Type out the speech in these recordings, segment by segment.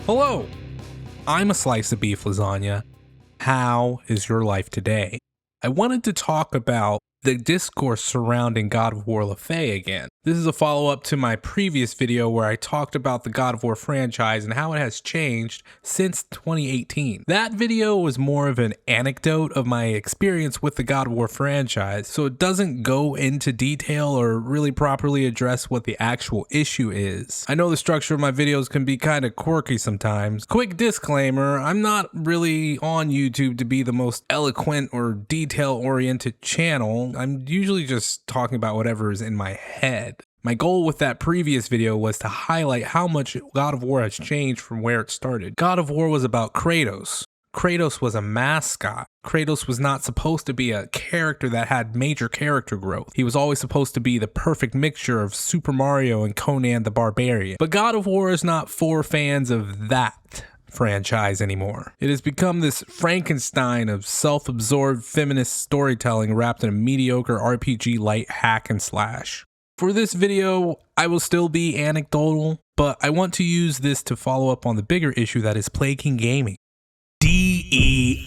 Hello, I'm a slice of beef lasagna. How is your life today? I wanted to talk about the discourse surrounding God of War Laufey again. This is a follow-up to my previous video where I talked about the God of War franchise and how it has changed since 2018. That video was more of an anecdote of my experience with the God of War franchise, so it doesn't go into detail or really properly address what the actual issue is. I know the structure of my videos can be kind of quirky sometimes. Quick disclaimer, I'm not really on YouTube to be the most eloquent or detail-oriented channel. I'm usually just talking about whatever is in my head. My goal with that previous video was to highlight how much God of War has changed from where it started. God of War was about Kratos. Kratos was a mascot. Kratos was not supposed to be a character that had major character growth. He was always supposed to be the perfect mixture of Super Mario and Conan the Barbarian. But God of War is not for fans of that franchise anymore. It has become this Frankenstein of self-absorbed feminist storytelling wrapped in a mediocre RPG light hack and slash. For this video, I will still be anecdotal, but I want to use this to follow up on the bigger issue that is plaguing gaming. DEI.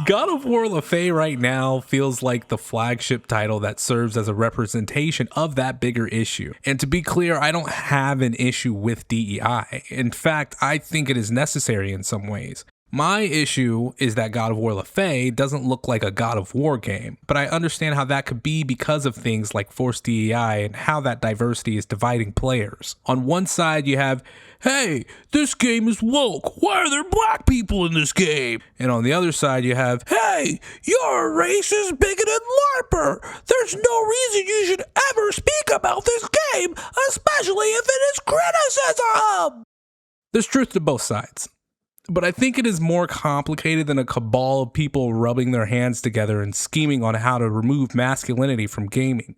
God of War Laufey right now feels like the flagship title that serves as a representation of that bigger issue. And to be clear, I don't have an issue with DEI. In fact, I think it is necessary in some ways. My issue is that God of War Laufey doesn't look like a God of War game, but I understand how that could be because of things like forced DEI and how that diversity is dividing players. On one side you have, hey, this game is woke, why are there black people in this game? And on the other side you have, hey, you're a racist, bigoted LARPer. There's no reason you should ever speak about this game, especially if it is criticism. There's truth to both sides. But I think it is more complicated than a cabal of people rubbing their hands together and scheming on how to remove masculinity from gaming.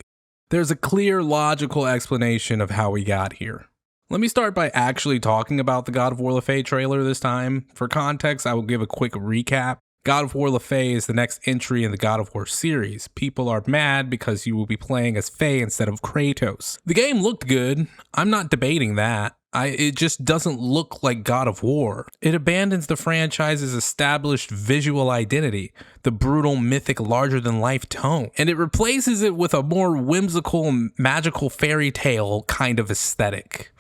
There's a clear, logical explanation of how we got here. Let me start by actually talking about the God of War Laufey trailer this time. For context, I will give a quick recap. God of War Laufey is the next entry in the God of War series. People are mad because you will be playing as Faye instead of Kratos. The game looked good. I'm not debating that. It just doesn't look like God of War. It abandons the franchise's established visual identity, the brutal, mythic, larger-than-life tone, and it replaces it with a more whimsical, magical fairy tale kind of aesthetic.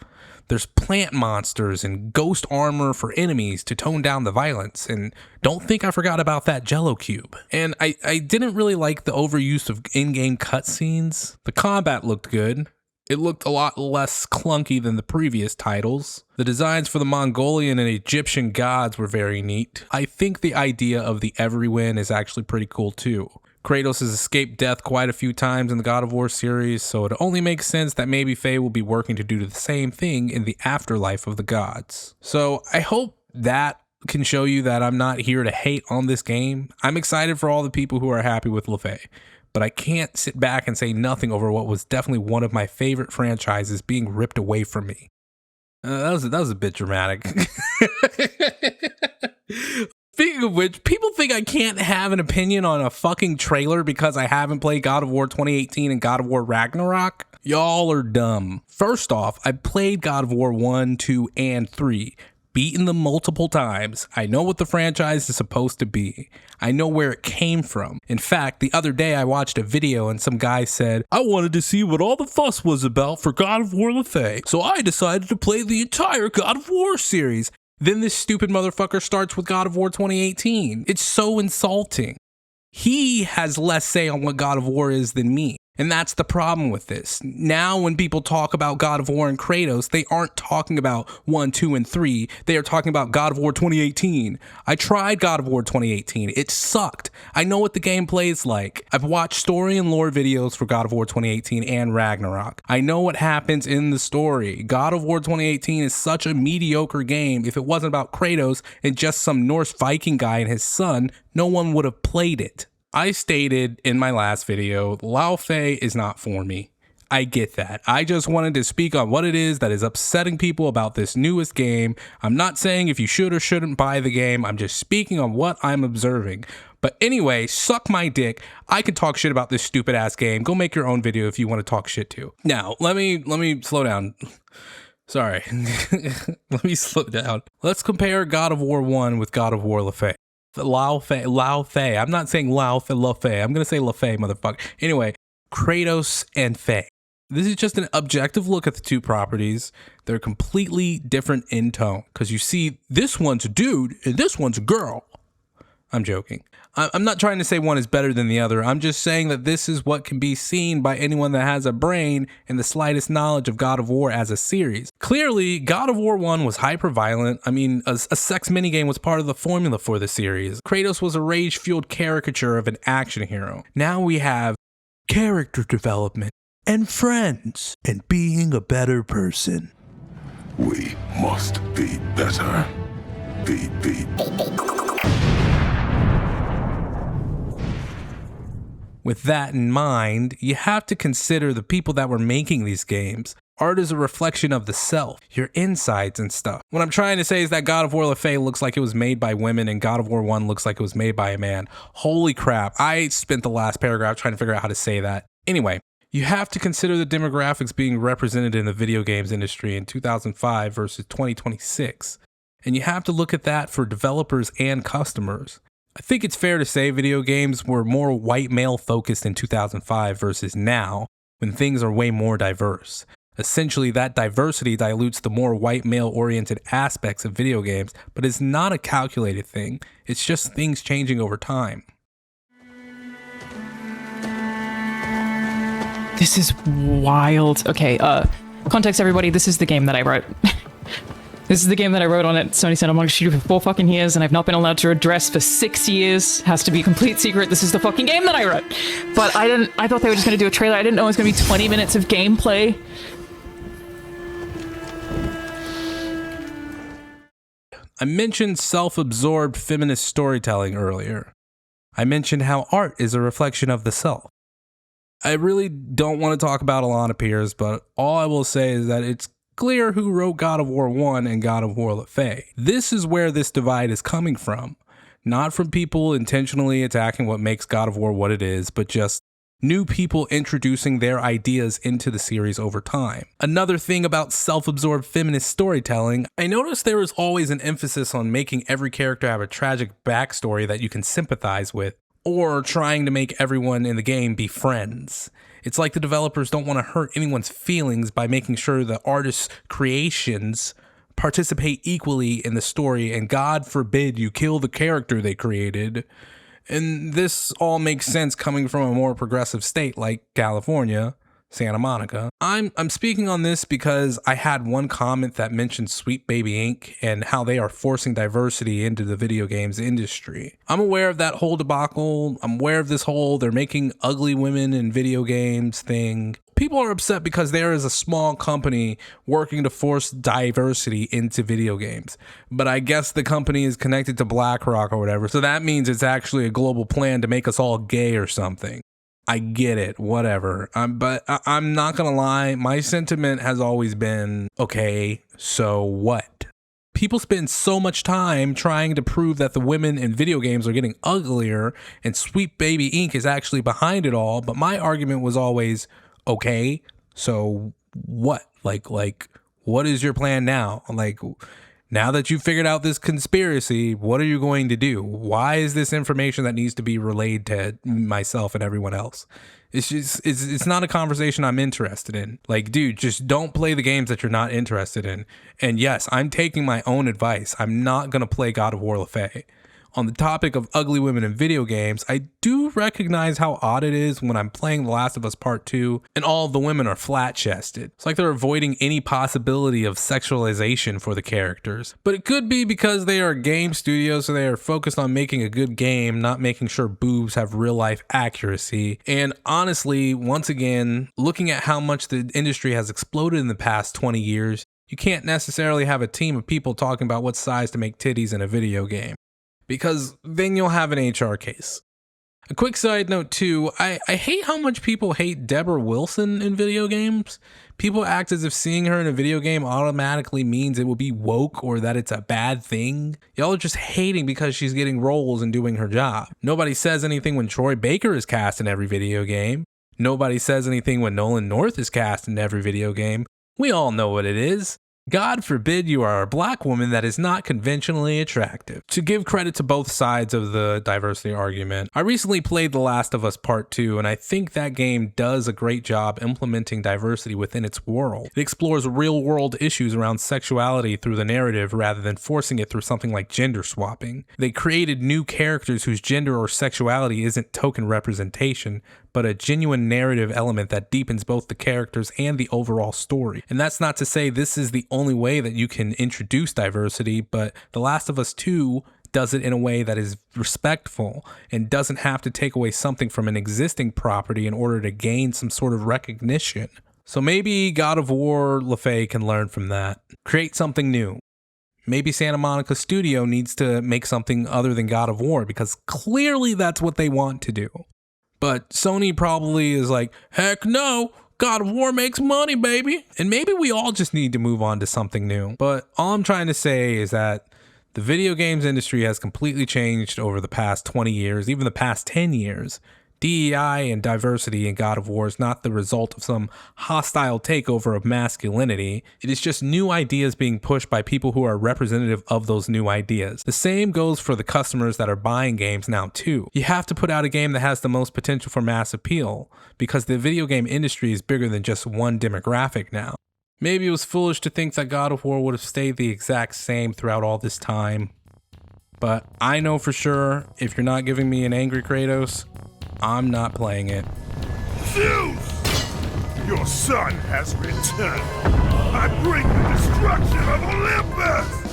There's plant monsters and ghost armor for enemies to tone down the violence, and don't think I forgot about that Jello cube. And I didn't really like the overuse of in-game cutscenes. The combat looked good. It looked a lot less clunky than the previous titles. The designs for the Mongolian and Egyptian gods were very neat. I think the idea of the everywin is actually pretty cool too. Kratos has escaped death quite a few times in the God of War series, so it only makes sense that maybe Faye will be working to do the same thing in the afterlife of the gods. So I hope that can show you that I'm not here to hate on this game. I'm excited for all the people who are happy with Laufey. But I can't sit back and say nothing over what was definitely one of my favorite franchises being ripped away from me. That was a bit dramatic. Speaking of which, people think I can't have an opinion on a fucking trailer because I haven't played God of War 2018 and God of War Ragnarok. Y'all are dumb. First off, I played God of War 1, 2, and 3. Beaten them multiple times. I know what the franchise is supposed to be. I know where it came from. In fact, the other day I watched a video and some guy said, I wanted to see what all the fuss was about for God of War Laufey, so I decided to play the entire God of War series. Then this stupid motherfucker starts with God of War 2018. It's so insulting. He has less say on what God of War is than me. And that's the problem with this. Now when people talk about God of War and Kratos, they aren't talking about 1, 2, and 3. They are talking about God of War 2018. I tried God of War 2018. It sucked. I know what the gameplay is like. I've watched story and lore videos for God of War 2018 and Ragnarok. I know what happens in the story. God of War 2018 is such a mediocre game. If it wasn't about Kratos and just some Norse Viking guy and his son, no one would have played it. I stated in my last video, Laufey is not for me. I get that. I just wanted to speak on what it is that is upsetting people about this newest game. I'm not saying if you should or shouldn't buy the game. I'm just speaking on what I'm observing. But anyway, suck my dick. I can talk shit about this stupid ass game. Go make your own video if you want to talk shit too. Now, let me slow down. Sorry. Let me slow down. Let's compare God of War 1 with God of War Laufey. Laufey. I'm not saying Laufey. I'm going to say Laufey, motherfucker. Anyway, Kratos and Faye. This is just an objective look at the two properties. They're completely different in tone because you see this one's a dude and this one's a girl. I'm joking. I'm not trying to say one is better than the other. I'm just saying that this is what can be seen by anyone that has a brain and the slightest knowledge of God of War as a series. Clearly, God of War 1 was hyper-violent. I mean, a sex minigame was part of the formula for the series. Kratos was a rage-fueled caricature of an action hero. Now we have character development and friends and being a better person. We must be better. Be. With that in mind, you have to consider the people that were making these games. Art is a reflection of the self, your insides and stuff. What I'm trying to say is that God of War Laufey looks like it was made by women and God of War 1 looks like it was made by a man. Holy crap, I spent the last paragraph trying to figure out how to say that. Anyway, you have to consider the demographics being represented in the video games industry in 2005 versus 2026. And you have to look at that for developers and customers. I think it's fair to say video games were more white male focused in 2005 versus now, when things are way more diverse. Essentially, that diversity dilutes the more white male oriented aspects of video games, but it's not a calculated thing. It's just things changing over time. This is wild. Okay, context everybody, this is the game that I wrote. This is the game that I wrote on it. Sony Santa Monica Studio for 4 fucking years, and I've not been allowed to address for 6 years. Has to be a complete secret. This is the fucking game that I wrote. But I thought they were just gonna do a trailer. I didn't know it was gonna be 20 minutes of gameplay. I mentioned self-absorbed feminist storytelling earlier. I mentioned how art is a reflection of the self. I really don't want to talk about Alana Pierce, but all I will say is that it's clear who wrote God of War 1 and God of War Laufey. This is where this divide is coming from. Not from people intentionally attacking what makes God of War what it is, but just new people introducing their ideas into the series over time. Another thing about self-absorbed feminist storytelling, I noticed there was always an emphasis on making every character have a tragic backstory that you can sympathize with, or trying to make everyone in the game be friends. It's like the developers don't want to hurt anyone's feelings by making sure the artist's creations participate equally in the story, and God forbid you kill the character they created. And this all makes sense coming from a more progressive state like California, Santa Monica. I'm speaking on this because I had one comment that mentioned Sweet Baby Inc. and how they are forcing diversity into the video games industry. I'm aware of that whole debacle. I'm aware of this whole they're making ugly women in video games thing. People are upset because there is a small company working to force diversity into video games. But I guess the company is connected to BlackRock or whatever, so that means it's actually a global plan to make us all gay or something. I get it, whatever. But I'm not gonna lie, my sentiment has always been, okay, so what? People spend so much time trying to prove that the women in video games are getting uglier and Sweet Baby Inc. is actually behind it all, but my argument was always, okay, so what? Like, what is your plan now? Like, now that you've figured out this conspiracy, what are you going to do? Why is this information that needs to be relayed to myself and everyone else? It's just, it's not a conversation I'm interested in. Like, dude, just don't play the games that you're not interested in. And yes, I'm taking my own advice. I'm not going to play God of War Laufey. On the topic of ugly women in video games, I do recognize how odd it is when I'm playing The Last of Us Part 2 and all of the women are flat-chested. It's like they're avoiding any possibility of sexualization for the characters. But it could be because they are a game studio, so they are focused on making a good game, not making sure boobs have real-life accuracy. And honestly, once again, looking at how much the industry has exploded in the past 20 years, you can't necessarily have a team of people talking about what size to make titties in a video game, because then you'll have an HR case. A quick side note too, I hate how much people hate Deborah Wilson in video games. People act as if seeing her in a video game automatically means it will be woke or that it's a bad thing. Y'all are just hating because she's getting roles and doing her job. Nobody says anything when Troy Baker is cast in every video game. Nobody says anything when Nolan North is cast in every video game. We all know what it is. God forbid you are a black woman that is not conventionally attractive. To give credit to both sides of the diversity argument, I recently played The Last of Us Part 2, and I think that game does a great job implementing diversity within its world. It explores real-world issues around sexuality through the narrative rather than forcing it through something like gender swapping. They created new characters whose gender or sexuality isn't token representation, but a genuine narrative element that deepens both the characters and the overall story. And that's not to say this is the only way that you can introduce diversity, but The Last of Us 2 does it in a way that is respectful and doesn't have to take away something from an existing property in order to gain some sort of recognition. So maybe God of War Laufey can learn from that. Create something new. Maybe Santa Monica Studio needs to make something other than God of War, because clearly that's what they want to do. But Sony probably is like, heck no, God of War makes money, baby. And maybe we all just need to move on to something new. But all I'm trying to say is that the video games industry has completely changed over the past 20 years, even the past 10 years. DEI and diversity in God of War is not the result of some hostile takeover of masculinity. It is just new ideas being pushed by people who are representative of those new ideas. The same goes for the customers that are buying games now too. You have to put out a game that has the most potential for mass appeal, because the video game industry is bigger than just one demographic now. Maybe it was foolish to think that God of War would have stayed the exact same throughout all this time. But I know for sure, if you're not giving me an angry Kratos, I'm not playing it. Zeus! Your son has returned. I bring the destruction of Olympus!